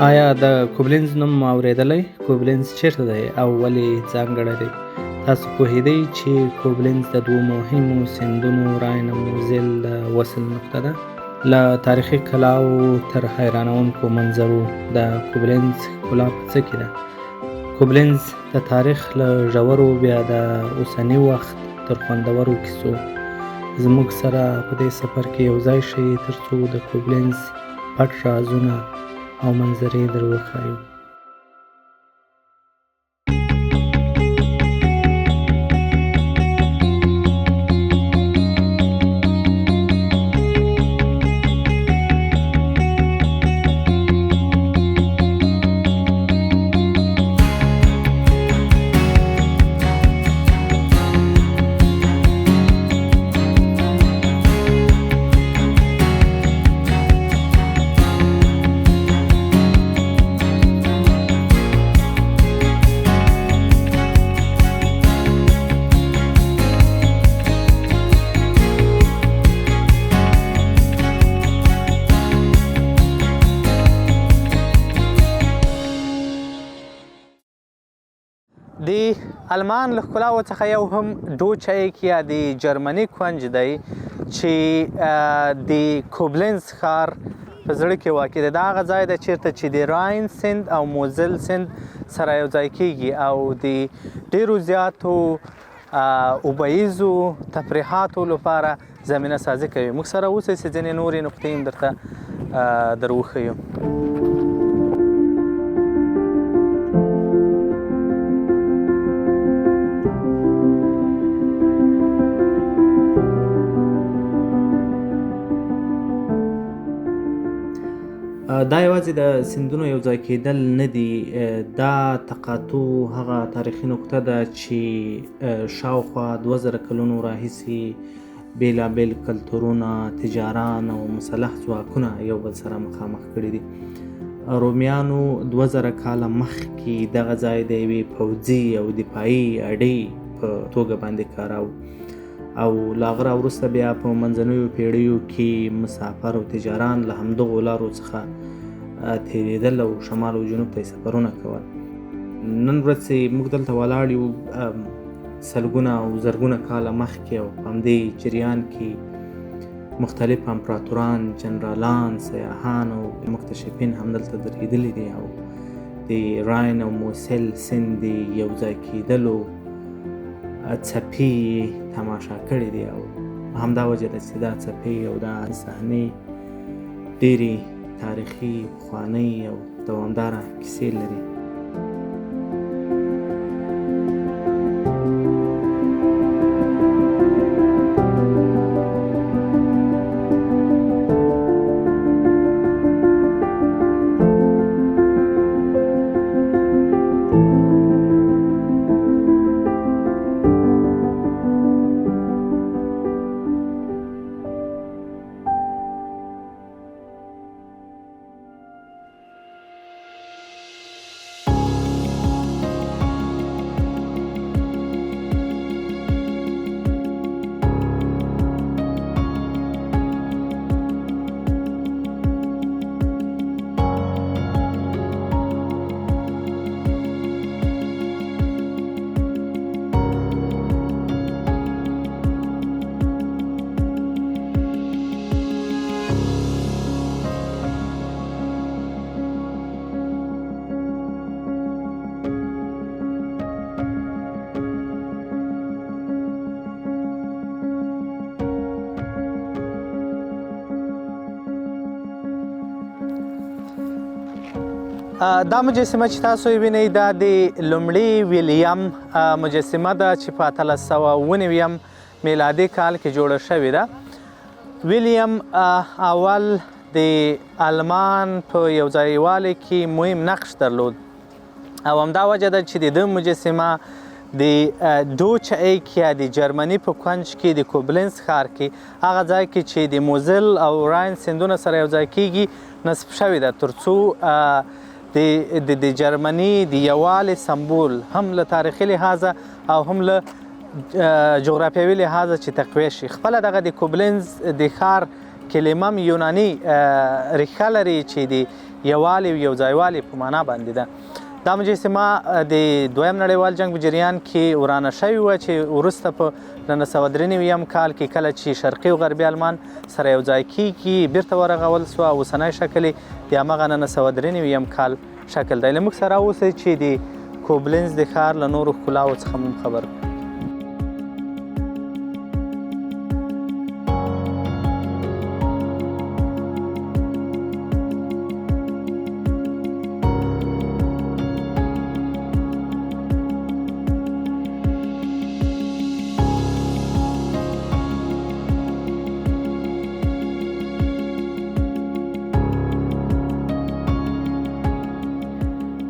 آیا د کوبلنز نوم اورېدلی؟ کوبلنز چیرته دی او ولې ځانګړی دی؟ تاسو پوهېدئ چې کوبلنز د دوو مهمو سیندونو راین او موسیل د وصل نقطه ده؟ له تاریخي ښکلاوو تر حیرانوونکو منظرو د کوبلنز ښکلا په څه کې ده؟ کوبلنز د تاریخ له ژورو بیا د اوسني وخت تر خوندورو کیسو زموږ سره په دې سفر کې یو ځای شئ ترڅو د کوبلنز پټ رازونه او منظرې در وښایو. د المان له ښکلاوو څخه یو هم ډویچ ایکه د جرمني کونج دی چې د کوبلنز ښار په زړه کې واقع دی. دا هغه ځای دی چیرته چې د راین سیند او موسیل سیند سره یو ځای کېږي او د ډیرو زیاتو اوبهیزو تفریحاتو لپاره زمینه سازي کوي. موږ سره اوسئ چې ځینې نورې نقطې هم درته در وښیو. دا یوازې د سیندونو یو ځای کېدل نه دي، دا تقاطع هغه تاریخي نقطه ده چې شاوخوا 2000 کلونو راهیسې بېلابېل کلتورونه، تجاران او مسلح ځواکونه یو بل سره مخامخ کړي دي. رومیانو 2000 کاله مخکې دغه ځای د یوې پوځي او دفاعي اډې په توګه باندې کاراوه او له هغه وروسته بیا په منځنیو پیړیو کې مسافر او تجاران له همدغو لارو څخه تېرېدل او شمال او جنوب ته یې سفرونه کول. نن ورځ چې موږ دلته ولاړ یو سلګونه او زرګونه کاله مخکې او په همدې جریان کې مختلف امپراتوران، جنرالان، سیاحان او مکتشفین هم دلته درېدلي دي او د راین او موسیل سیند د یو ځای کېدلو څپې تماشا کړې دي او همدا وجه ده چې دا څپې او دا صحنې ډېرې تاریخي، پخوانۍ او دوامداره کیسې لري. دا مجسمه چې تاسو یې وینئ دا د لومړي ویلیم مجسمه ده چې په 1899 میلادي کال کې جوړه شوې ده. ویلیم اول د آلمان په یو ځایوالي کې مهم نقش درلود او همدا وجه ده چې د ده مجسمه د ډویچ ایکه د جرمني په کونج کې د کوبلنز ښار کې هغه ځای کې چې د موسیل او راین سیندونه سره یو ځای کېږي نصب شوې ده ترڅو د جرمني د یووالي سمبول هم له تاریخي لحاظه او هم له جغرافیوي لحاظه چې تقویه شي. خپله دغه د کوبلنز د ښار کلمه یوناني ریښه لري چې د یووالي یو ځایوالي په معنا باندې ده. دا مجسمه د دویم نړیوال جنګ په جریان کې ورانه شوې وه چې وروسته په 1993 کال کې کله چې شرقي او غربي المان سره یو ځای کېږي بیرته ورغول سوه او اوسنی شکل یې د همغه 1993 کال شکل دی. له موږ سره اوسئ چې د کوبلنز د ښار له نورو ښکلاوو څخه مو خبر کړو.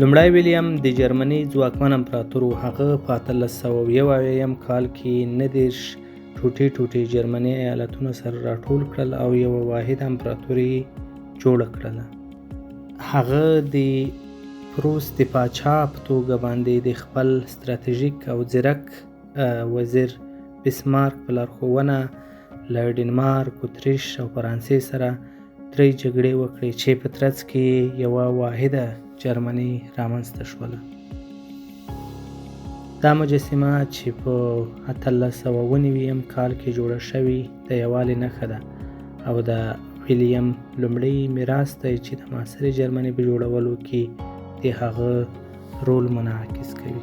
لومړی ویلیم د جرمني ځواکمن امپراتور و. هغه په 1871 کال کې 29 ټوټې جرمني ایالتونه سره راټول کړل او یوه واحده امپراتوري جوړه کړله. هغه د پروس د پاچا په توګه باندې د خپل ستراتیژیک او ځیرک وزیر بسمارک په لارښوونه له ډنمارک، اتریش او فرانسې سره 3 جګړې وکړې چې په ترڅ کې یوه واحده جرمني رامنځته شوله. دا مجسمه چې په 1899 کال کې جوړه شوې د یووالي نښه ده او د ویلیم لومړی میراث دی چې د معاصرې جرمني په جوړولو کې د هغه رول منعکس کوي.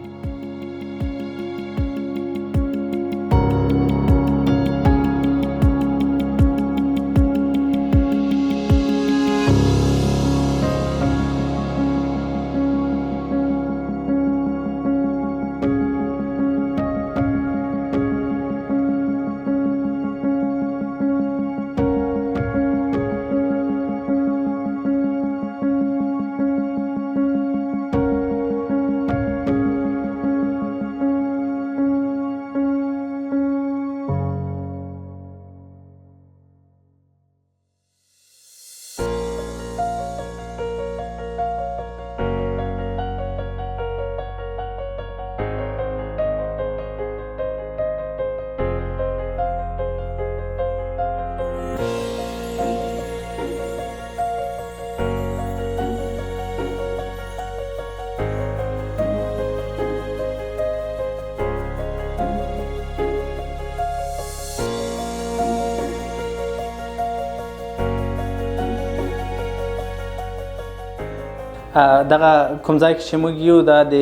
دغه کوم ځای کې چې موږ یو دا د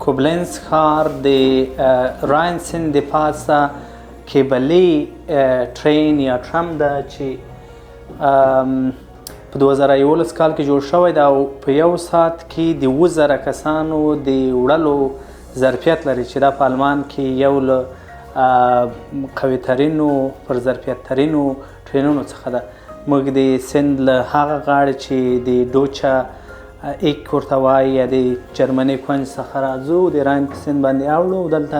کوبلنز ښار د راین سیند د پاسه کېبلي ټرین یا ټرم ده چې په 2011 کال کې جوړ شوی ده او په یو ساعت کې د 7,000 کسانو د وړلو ظرفیت لري چې دا په آلمان کې یو له قوي ترینو پر ظرفیت ترینو ټرینونو څخه ده. موږ د سیند له هغه غاړې چې د ډویچ ایکه ورته وایي یا د جرمني کونج څخه راځو د راین په سیند باندې اوړو. دلته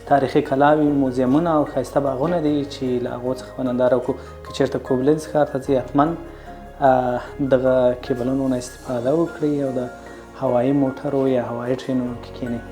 تاریخي کلاوي، موزیمونه او ښایسته باغونه دي چې له هغو څخه به ننداره وکړو. که چېرته کوبلنز ښار ته ځئ حتما دغه کېبلونو نه استفاده وکړئ او د هوايي موټرو یا هوايي ټرینونو کې کښېنئ.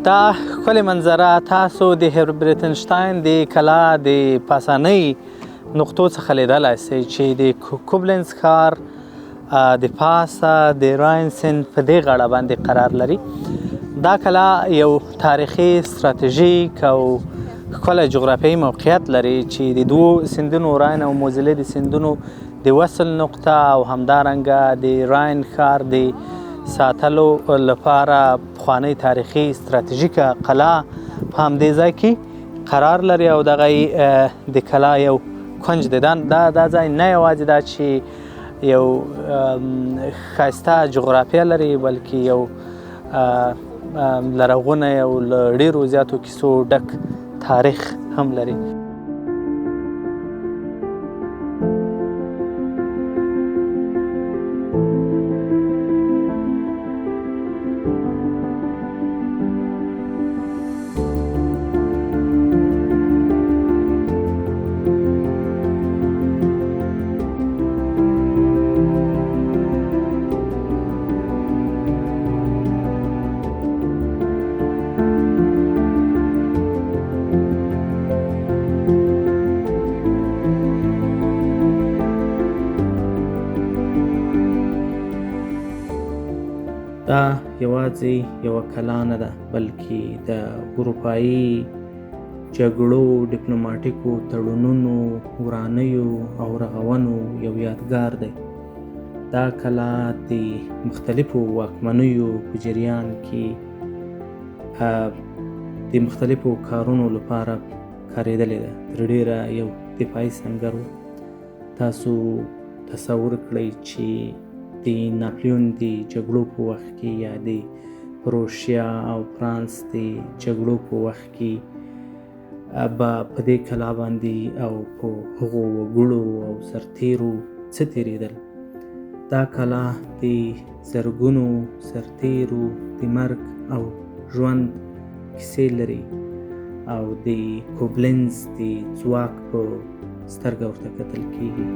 دا ښکلې منظره تاسو د هربرتنشتاین د کلا د پاسنۍ نقطو څخه لیدلی سئ چې د کوبلنز ښار د پاسه د راین سیند په دې غاړه باندې قرار لري. دا کلا یو تاریخي، ستراتیژیک او ښکلی جغرافیایي موقعیت لري چې د دوو سیندونو راین او موسیل د سیندونو د وصل نقطه او همدارنګه د راین ښار د ساتلو لپاره پخوانۍ تاریخي ستراتیژیکه قلعه په همدې ځای کې قرار لري او دغه د کلا یو کونج دی. دا ځای نه یوازې دا چې یو ښایسته جغرافیه لري بلکې یو لرغونی او له ډېرو زیاتو کیسو ډک تاریخ هم لري. دا یوازې یوه کلا نه ده بلکې د اروپایي جګړو، ډیپلوماټیکو تړونونو، ورانیو او رغونو یو یادګار دی. دا کلا د مختلفو واکمنیو په جریان کې د مختلفو کارونو لپاره کارېدلې ده. تر ډېره یو دفاعي سنګر و. تاسو تصور کړئ چې د ناپلیون د جګړو په وخت کې یا د روسیه او فرانس د جګړو په وخت کې به په دې کلا باندې او په هغو وګړو او سرتیرو څه تېرېدل. دا کلا د زرګونو سرتیرو د مرګ او ژوند کیسې لري او د کوبلنز د ځواک په سترګه ورته کتل کېږي.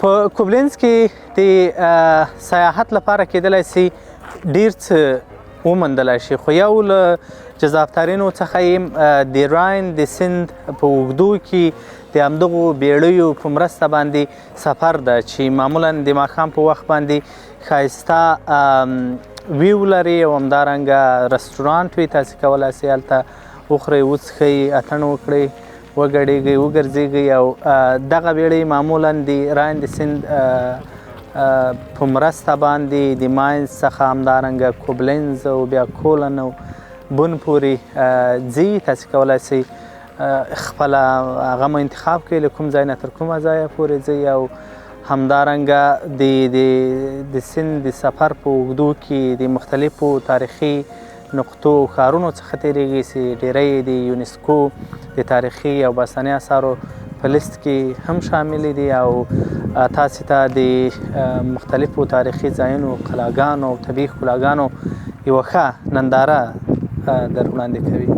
په کوبلنز کې د سیاحت لپاره کېدلی سي ډېر څه وموندلی شي، خو یو له جذابترینو څخه یې د راین د سیند په اوږدو کې د همدغو بیړیو په مرسته باندې سفر ده چې معمولا د ماښام په وخت باندې ښایسته ویو لري او همدارنګه رستورانټ وي. تاسې کولی سئ هلته وخورئ، وڅښئ، اتڼ وکړئ، وګډېږئ، وګرځېږئ. او دغه بیړۍ معمولا د راین د سیند په مرسته باندې د ماینز څخه همدارنګه کوبلنز او بیا کولن او بون پورې ځي. تاسې کولی سئ خپله هغه مو انتخاب کړئ له کوم ځای نه تر کومه ځایه پورې ځئ. او همدارنګه د سیند د سفر په اوږدو کې د مختلفو تاریخي نقطو او ښارونو څخه تېرېږي چې ډېری د یونسکو د تاریخي او باستاني اثارو په لیست کې هم شاملې دي او تاسې ته د مختلفو تاریخي ځایونو، قلاګانو او طبیعي ښکلاګانو یوه ښه ننداره در وړاندې کوي.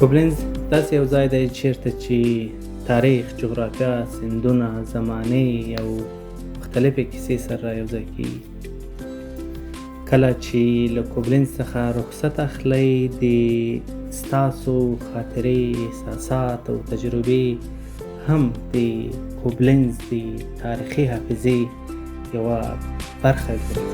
کوبلنز داسې یو ځای دی چیرته چې تاریخ، جغرافیه، سیندونه، زمانې او مختلفې کیسې سره یوځای کېږي. کله چې له کوبلنز څخه رخصت اخلئ د ستاسو خاطرې، احساسات او تجربې هم د کوبلنز د تاریخي حافظې یوه برخه ګرځي.